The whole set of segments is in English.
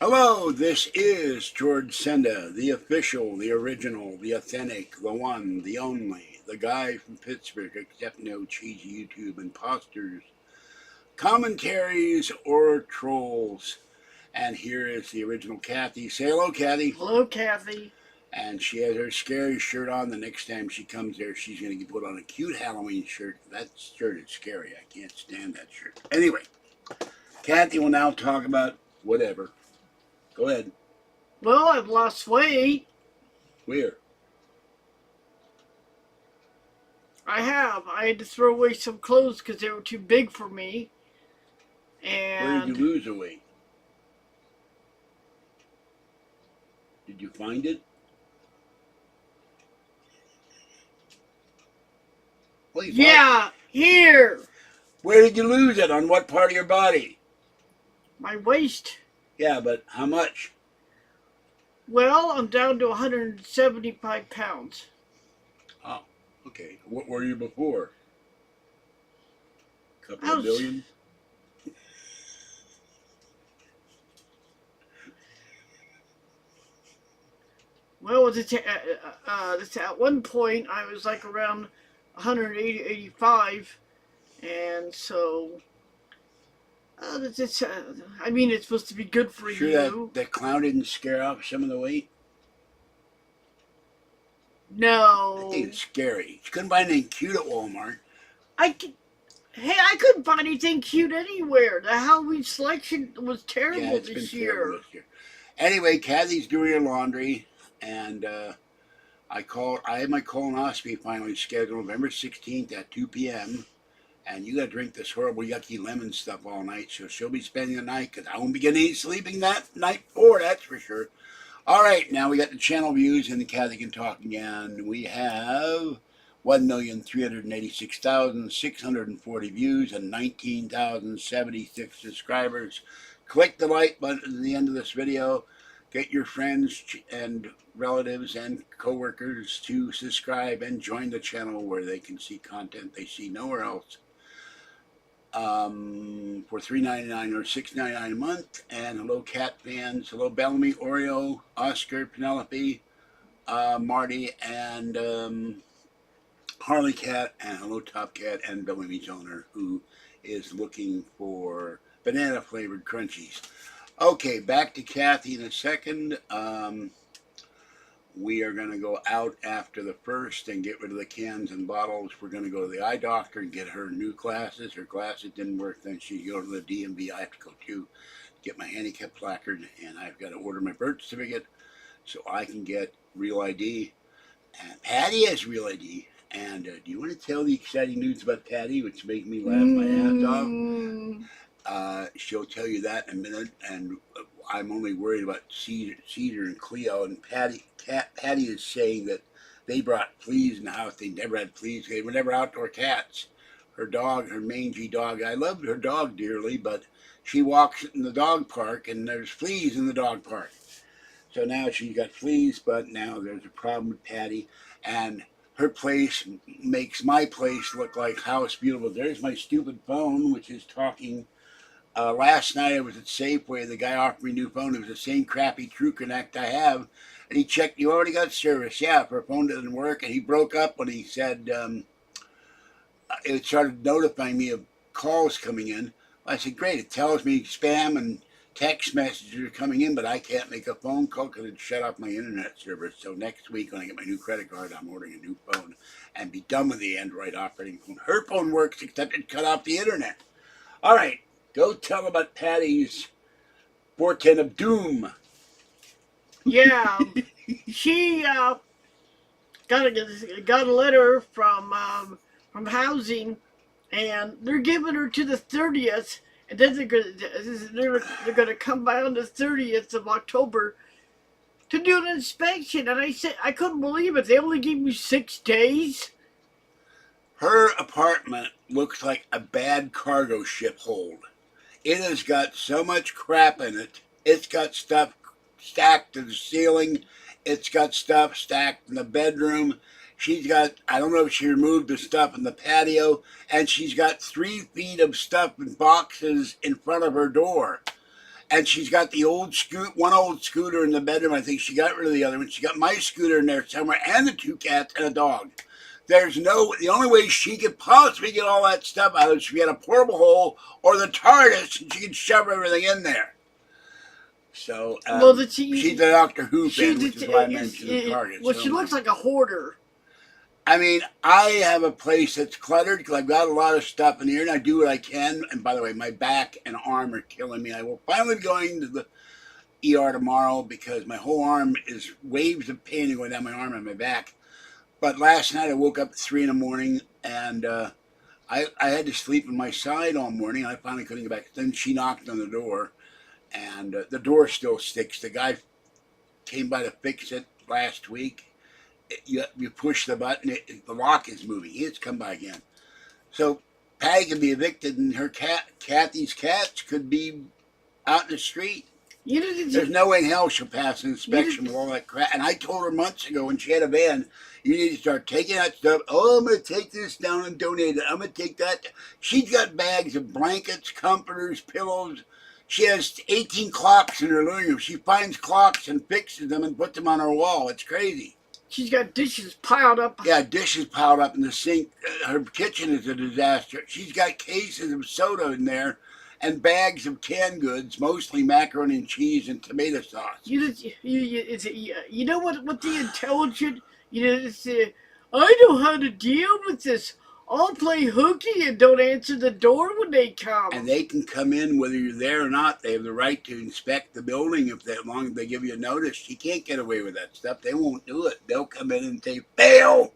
Hello, this is George Senda, the official, the original, the authentic, the one, the only, the guy from Pittsburgh, except no cheesy YouTube imposters, commentaries, or trolls. And here is the original Kathy. Say hello, Kathy. Hello, Kathy. And she has her scary shirt on. The next time she comes there, she's going to put on a cute Halloween shirt. That shirt is scary. I can't stand that shirt. Anyway, Kathy will now talk about whatever. Go ahead. Well, I've lost weight. Where? I have. I had to throw away some clothes because they were too big for me. Where did you And lose the weight? Did you find it? Please, yeah, here. where did you lose it? On what part of your body? My waist. Yeah, but how much? Well, I'm down to 175 pounds. Oh, okay. What were you before? A couple I of was, billion? well, at one point I was like around 180, 85, and so I mean, it's supposed to be good for Sure you. that clown didn't scare off some of the weight? That thing No, is scary. You couldn't buy anything cute at Walmart. I can, Hey, I couldn't find anything cute anywhere. The Halloween selection was Yeah, terrible it's been this terrible year. this year. Anyway, Kathy's doing her laundry, and I had my colonoscopy finally scheduled November 16th at 2 p.m. And you got to drink this horrible yucky lemon stuff all night. So she'll be spending the night because I won't be getting any sleeping that night before, that's for sure. All right, now we got the channel views and the Kathy Can Talk again. We have 1,386,640 views and 19,076 subscribers. Click the like button at the end of this video. Get your friends and relatives and coworkers to subscribe and join the channel where they can see content they see nowhere else for $3.99 or $6.99 a month. And hello, cat fans. Hello, Bellamy, Oreo, Oscar, Penelope, Marty, and Harley Cat. And hello, Top Cat and Bellamy's owner, who is looking for banana flavored crunchies. Okay, back to Kathy in a second. We are going to go out after the first and get rid of the cans and bottles. We're going to go to the eye doctor and get her new glasses. Her glasses didn't work. Then she go to the DMV. I have to go to get my handicap placard, and I've got to order my birth certificate so I can get real ID. And Patty has real ID. And do you want to tell the exciting news about Patty, which made me laugh my ass off? Mm, She'll tell you that in a minute. And I'm only worried about Cedar and Cleo. And Patty is saying that they brought fleas in the house. They never had fleas. They were never outdoor cats. Her dog, her mangy dog, I loved her dog dearly, but she walks in the dog park and there's fleas in the dog park. So now she's got fleas, but now there's a problem with Patty. And her place makes my place look like House Beautiful. There's my stupid phone, which is talking. Last night I was at Safeway. The guy offered me a new phone. It was the same crappy True Connect I have. And he checked, you already got service. Yeah, if her phone doesn't work. And he broke up when he said it started notifying me of calls coming in. I said, great. It tells me spam and text messages are coming in, but I can't make a phone call because it shut off my internet service. So next week when I get my new credit card, I'm ordering a new phone and be done with the Android operating phone. Her phone works except it cut off the internet. All right, go tell about Patty's portent of doom. yeah, she got a letter from housing, and they're giving her to the 30th, and then they're gonna come by on the 30th of October to do an inspection. And I said I couldn't believe it. They only gave me 6 days. Her apartment looks like a bad cargo ship hold. It has got so much crap in it. It's got stuff stacked to the ceiling. It's got stuff stacked in the bedroom. She's got, I don't know if she removed the stuff in the patio, and she's got 3 feet of stuff in boxes in front of her door. And she's got the one old scooter in the bedroom. I think she got rid of the other one. She got my scooter in there somewhere, and the 2 cats and a dog. The only way she could possibly get all that stuff out is if she had a portable hole or the TARDIS, and she could shove everything in there. So, well, she's a Doctor Who fan, which is why I mentioned the TARDIS. Well, she looks like a hoarder. I mean, I have a place that's cluttered because I've got a lot of stuff in here, and I do what I can. And by the way, my back and arm are killing me. I will finally be going to the ER tomorrow because my whole arm is waves of pain going down my arm and my back. But last night I woke up at 3 in the morning, and I had to sleep on my side all morning. I finally couldn't get back. Then she knocked on the door, and the door still sticks. The guy came by to fix it last week. You push the button, the lock is moving. It's come by again. So Patty could be evicted, and her Kathy's cats could be out in the street. There's no way in hell she'll pass an inspection with all that crap. And I told her months ago when she had a van, you need to start taking that stuff. Oh, I'm going to take this down and donate it. I'm going to take that. She's got bags of blankets, comforters, pillows. She has 18 clocks in her living room. She finds clocks and fixes them and puts them on her wall. It's crazy. She's got dishes piled up. Yeah, dishes piled up in the sink. Her kitchen is a disaster. She's got cases of soda in there and bags of canned goods, mostly macaroni and cheese and tomato sauce. You know what the intelligent, I know how to deal with this. I'll play hooky and don't answer the door when they come. And they can come in whether you're there or not. They have the right to inspect the building if as long as they give you a notice. You can't get away with that stuff. They won't do it. They'll come in and say, fail!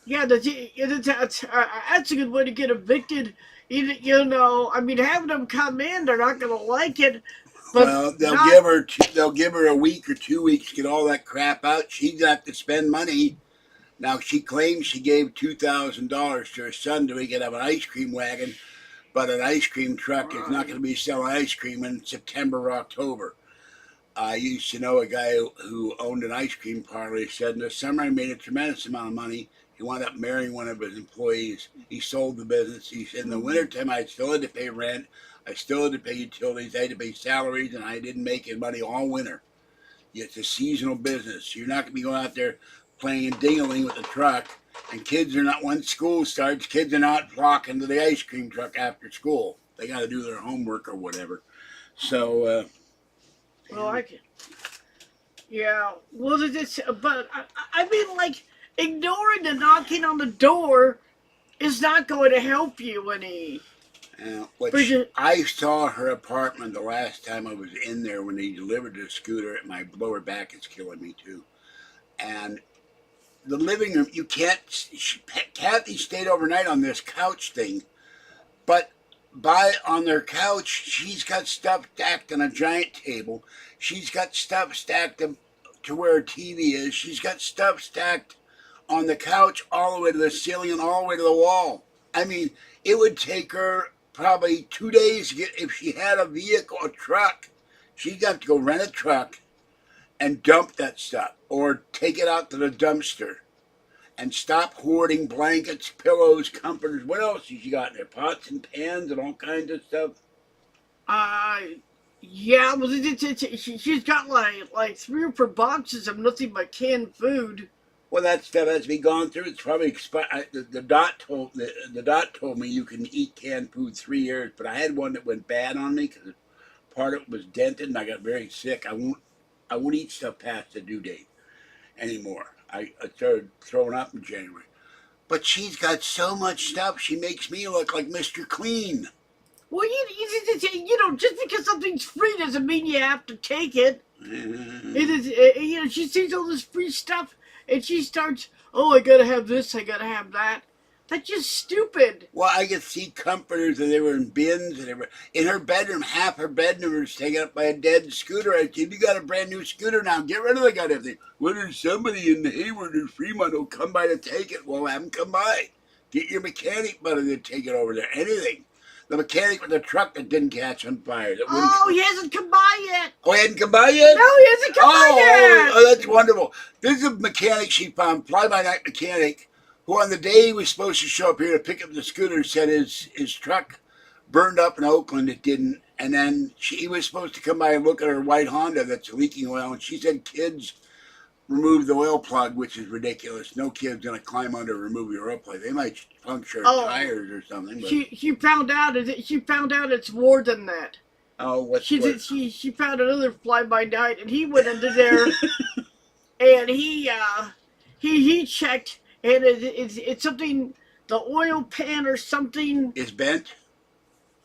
Yeah, that's a good way to get evicted. I mean, having them come in, they're not going to like it. But well, they'll give her a week or 2 weeks to get all that crap out. She's got to spend money. Now, she claims she gave $2,000 to her son so he could have an ice cream wagon, but an ice cream truck is not going to be selling ice cream in September or October. I used to know a guy who owned an ice cream parlor. He said, in the summer I made a tremendous amount of money. He wound up marrying one of his employees. He sold the business. He said, in the wintertime, I still had to pay rent. I still had to pay utilities. I had to pay salaries, and I didn't make any money all winter. It's a seasonal business. You're not going to be going out there playing ding-a-ling with the truck, and kids are not, once school starts, kids are not flocking to the ice cream truck after school. They got to do their homework or whatever. So, yeah, well, but I mean, like, ignoring the knocking on the door is not going to help you any. I saw her apartment the last time I was in there when they delivered the scooter. My lower back is killing me too. And the living room, Kathy stayed overnight on this couch thing, but on their couch, she's got stuff stacked on a giant table. She's got stuff stacked to where her TV is. She's got stuff stacked on the couch all the way to the ceiling and all the way to the wall. I mean, it would take her probably 2 days to get, if she had a vehicle, a truck, she'd have to go rent a truck and dump that stuff or take it out to the dumpster and stop hoarding blankets, pillows, comforters. What else has she got in there? Pots and pans and all kinds of stuff? Yeah, well, she's got like 3 or 4 boxes of nothing but canned food. Well, that stuff has to be gone through. It's probably expired. The dot told me you can eat canned food 3 years, but I had one that went bad on me because part of it was dented, and I got very sick. I won't eat stuff past the due date anymore. I started throwing up in January. But she's got so much stuff. She makes me look like Mr. Clean. Well, just because something's free doesn't mean you have to take it. It is, she sees all this free stuff. And she starts, oh, I gotta have this, I gotta have that. That's just stupid. Well, I could see comforters, and they were in bins, and they were in her bedroom. Half her bedroom was taken up by a dead scooter. I said, you got a brand new scooter now. Get rid of the goddamn thing. Well, there's somebody in Hayward or Fremont who'll come by to take it. Well, have them come by. Get your mechanic buddy to take it over there. Anything. The mechanic with the truck that didn't catch on fire. He hasn't come by yet. Oh, he hadn't come by yet? No, he hasn't come by yet. Oh, that's wonderful. This is a mechanic she found, fly-by-night mechanic, who on the day he was supposed to show up here to pick up the scooter said his truck burned up in Oakland. It didn't, And then he was supposed to come by and look at her white Honda that's leaking oil, and she said kids remove the oil plug, which is ridiculous. No kid's gonna climb under and remove your oil plug. They might puncture tires or something. But she found out it's more than that. oh, what's She found another fly by night, and he went into there, and he checked, and it's something, the oil pan or something is bent,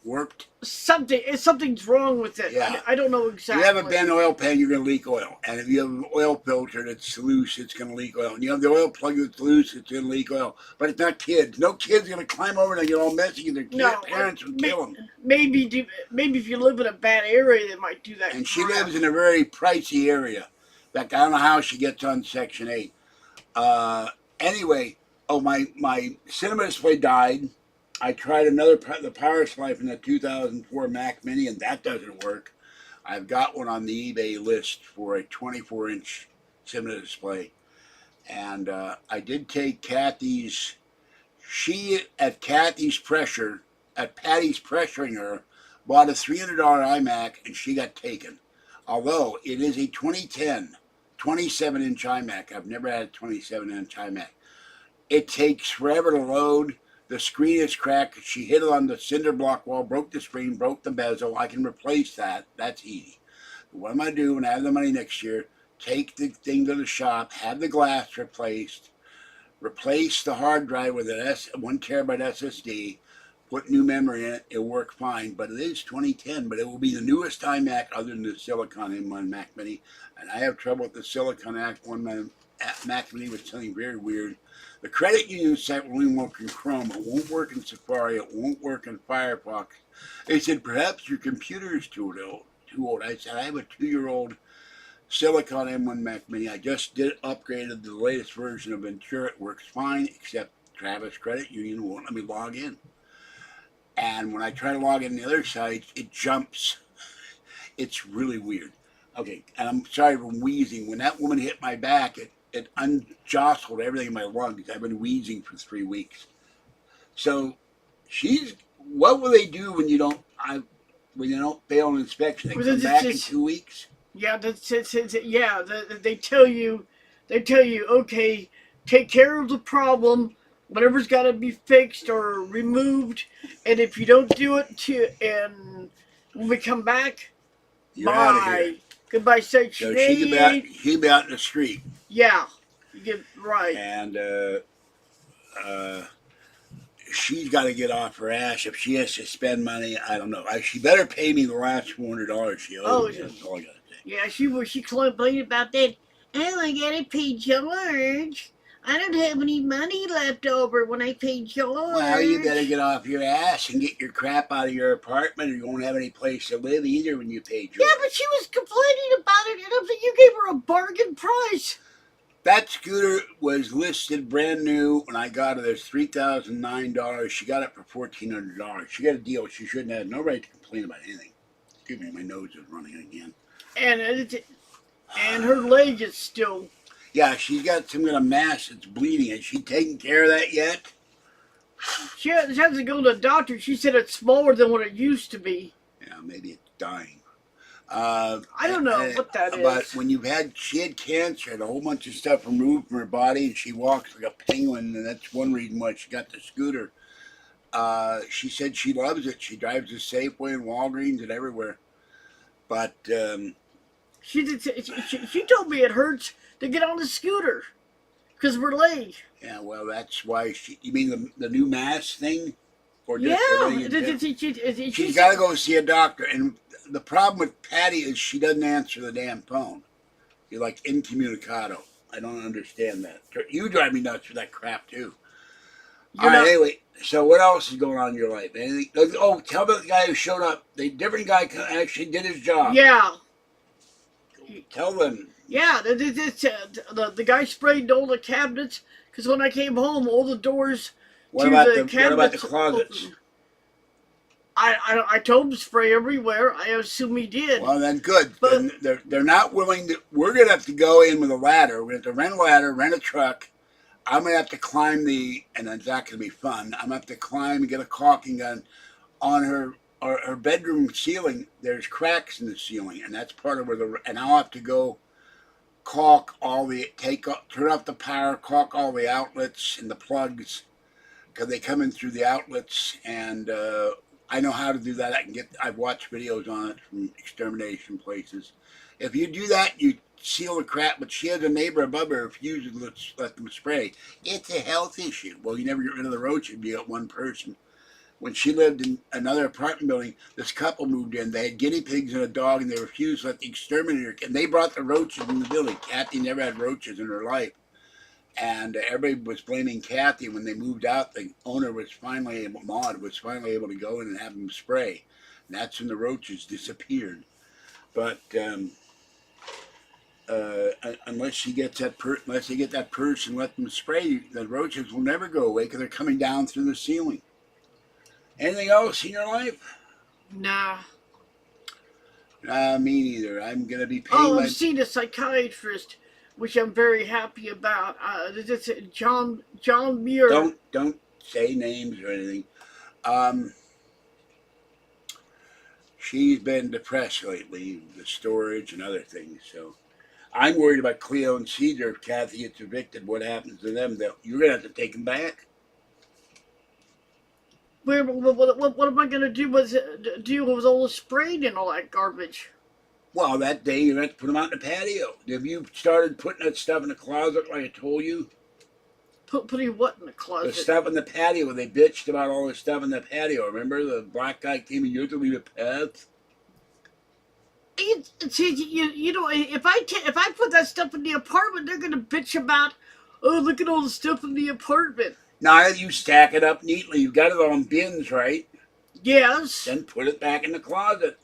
warped. Something's wrong with it. Yeah. I don't know exactly. If you have a bent oil pan, you're going to leak oil. And if you have an oil filter that's loose, it's going to leak oil. And you have the oil plug that's loose, it's going to leak oil. But it's not kids. No kid's going to climb over and get all messy, and their parents will kill them. Maybe if you live in a bad area, they might do that. And she lives in a very pricey area. In fact, I don't know how she gets on Section 8. Anyway, my cinema display died. I tried the power supply from the 2004 Mac Mini, and that doesn't work. I've got one on the eBay list for a 24-inch cinema display. And I did take Kathy's, at Patty's pressuring her, bought a $300 iMac, and she got taken. Although it is a 2010 27-inch iMac. I've never had a 27-inch iMac. It takes forever to load. The screen is cracked. She hit it on the cinder block wall, broke the screen, broke the bezel. I can replace that. That's easy. But what I'm going to do when I have the money next year, take the thing to the shop, have the glass replaced, replace the hard drive with an 1 terabyte SSD, put new memory in it. It'll work fine. But it is 2010, but it will be the newest iMac other than the Silicon M1 Mac Mini. And I have trouble with the Silicon M1 Mac Mini with something very weird. The credit union site will only work in Chrome. It won't work in Safari. It won't work in Firefox. They said, perhaps your computer is too old. I said, I have a 2-year-old Silicon M1 Mac Mini. I just upgraded the latest version of Ventura. It works fine, except Travis Credit Union won't let me log in. And when I try to log in the other sites, it jumps. It's really weird. Okay, and I'm sorry for wheezing. When that woman hit my back, it unjostled everything in my lungs. I've been wheezing for 3 weeks. So, what will they do when you don't fail an inspection? They come back in 2 weeks? Yeah, they tell you, okay, take care of the problem, whatever's got to be fixed or removed, and if you don't do it and when we come back, you're out of here. Goodbye, Section 8. She'd be out in the street. Yeah, you get right. And she's got to get off her ass. If she has to spend money, I don't know. She better pay me the last $400 she owes. That's all I got to say. Yeah, she complained about that. Oh, I gotta pay George. I don't have any money left over when I pay George. Well, you better get off your ass and get your crap out of your apartment, or you won't have any place to live either when you pay George. Yeah, but she was complaining about it, and I think you gave her a bargain price. That scooter was listed brand new when I got it. There's $3,009. She got it for $1,400. She got a deal. She shouldn't have no right to complain about anything. Excuse me, my nose is running again. And her leg is still. Yeah, she's got some kind of mass that's bleeding. Has she taken care of that yet? She has to go to the doctor. She said it's smaller than what it used to be. Yeah, maybe it's dying. I don't know what that is. But when she had cancer, had a whole bunch of stuff removed from her body, and she walks like a penguin, and that's one reason why she got the scooter. She said she loves it. She drives to Safeway and Walgreens and everywhere. But she told me it hurts to get on the scooter because of her leg. Yeah, well, that's why you mean the new mask thing? Or just she's got to go see a doctor. And the problem with Patty is she doesn't answer the damn phone. You're like incommunicado. I don't understand that. You drive me nuts for that crap, too. Anyway, so what else is going on in your life? Anything? Oh, tell the guy who showed up. The different guy actually did his job. Yeah. Tell them. Yeah, the guy sprayed all the cabinets because when I came home, all the doors What about the closets? I told him to spray everywhere. I assume he did. Well, then good. But they're not willing to. We're going to have to go in with a ladder. We're going to have to rent a ladder, rent a truck. I'm going to have to climb and it's not going to be fun. I'm going to have to climb and get a caulking gun on her bedroom ceiling, there's cracks in the ceiling, and that's part of where and I'll have to go caulk all the turn off the power, caulk all the outlets and the plugs because they come in through the outlets, and I know how to do that. I've watched videos on it from extermination places. If you do that, you seal the crap. But she has a neighbor above her who refuses to let them spray. It's a health issue. Well, you never get rid of the roaches. You got one person. When she lived in another apartment building, this couple moved in. They had guinea pigs and a dog, and they refused to let the exterminator. And they brought the roaches in the building. Kathy never had roaches in her life. And everybody was blaming Kathy. When they moved out, the owner was finally able, Maud was finally able to go in and have them spray. And that's when the roaches disappeared. But unless you get that person, let them spray, the roaches will never go away because they're coming down through the ceiling. Anything else in your life? Nah. Me neither. I'm gonna be paying. Oh, I've seen a psychiatrist, which I'm very happy about. This is John Muir. Don't say names or anything. She's been depressed lately, the storage and other things. So I'm worried about Cleo and Cedar. If Kathy gets evicted, what happens to them? You're gonna have to take them back. What am I gonna do with all the spraying and all that garbage? Well, that day you have to put them out in the patio. Have you started putting that stuff in the closet like I told you? Putting what in the closet? The stuff in the patio. They bitched about all the stuff in the patio. Remember the black guy came and you had to leave a pet? You know, if I put that stuff in the apartment, they're gonna bitch about, oh, look at all the stuff in the apartment. Now you stack it up neatly. You've got it all in bins, right? Yes. Then put it back in the closet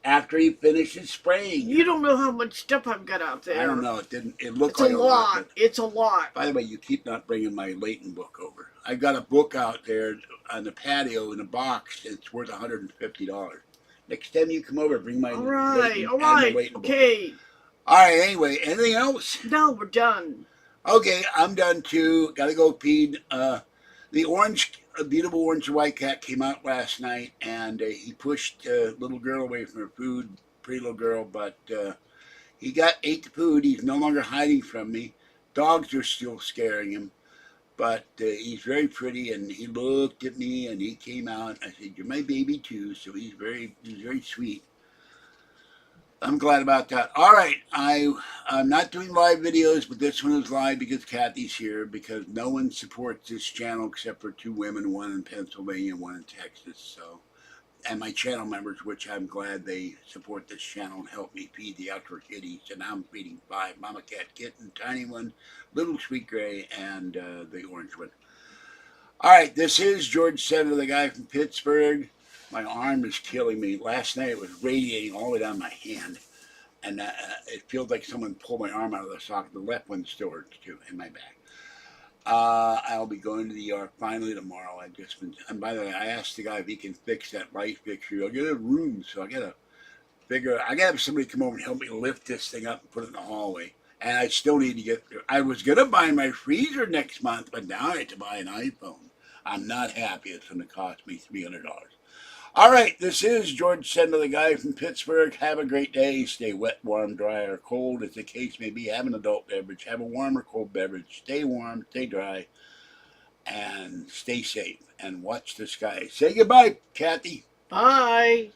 after he finishes spraying. You don't know how much stuff I've got out there. I don't know. It looked it's like a lot. It's a lot. By the way, you keep not bringing my Leighton book over. I got a book out there on the patio in a box. It's worth $150. Next time you come over, bring my all right, Leighton okay. book. All right. Anyway, anything else? No, we're done. Okay, I'm done too. Got to go feed. The beautiful orange and white cat came out last night, and he pushed a little girl away from her food. Pretty little girl, but he ate the food. He's no longer hiding from me. Dogs are still scaring him, but he's very pretty, and he looked at me, and he came out. I said, "You're my baby too," so he's very sweet. I'm glad about that. All right, I'm not doing live videos, but this one is live because Kathy's here, because no one supports this channel except for two women, one in Pennsylvania and one in Texas. So, and my channel members, which I'm glad they support this channel and help me feed the outdoor kitties. And I'm feeding 5: Mama Cat Kitten, Tiny One, Little Sweet Gray, and the orange one. All right, this is George Senator, the guy from Pittsburgh. My arm is killing me. Last night it was radiating all the way down my hand. And it feels like someone pulled my arm out of the socket. The left one still hurts too, in my back. I'll be going to the ER finally tomorrow. And by the way, I asked the guy if he can fix that light fixture. I'll get a room, so I gotta have somebody come over and help me lift this thing up and put it in the hallway. And I still need to get there. I was gonna buy my freezer next month, but now I have to buy an iPhone. I'm not happy. It's gonna cost me $300. All right, this is George Senda, the guy from Pittsburgh. Have a great day. Stay wet, warm, dry, or cold, as the case may be. Have an adult beverage. Have a warm or cold beverage. Stay warm, stay dry, and stay safe. And watch the sky. Say goodbye, Kathy. Bye.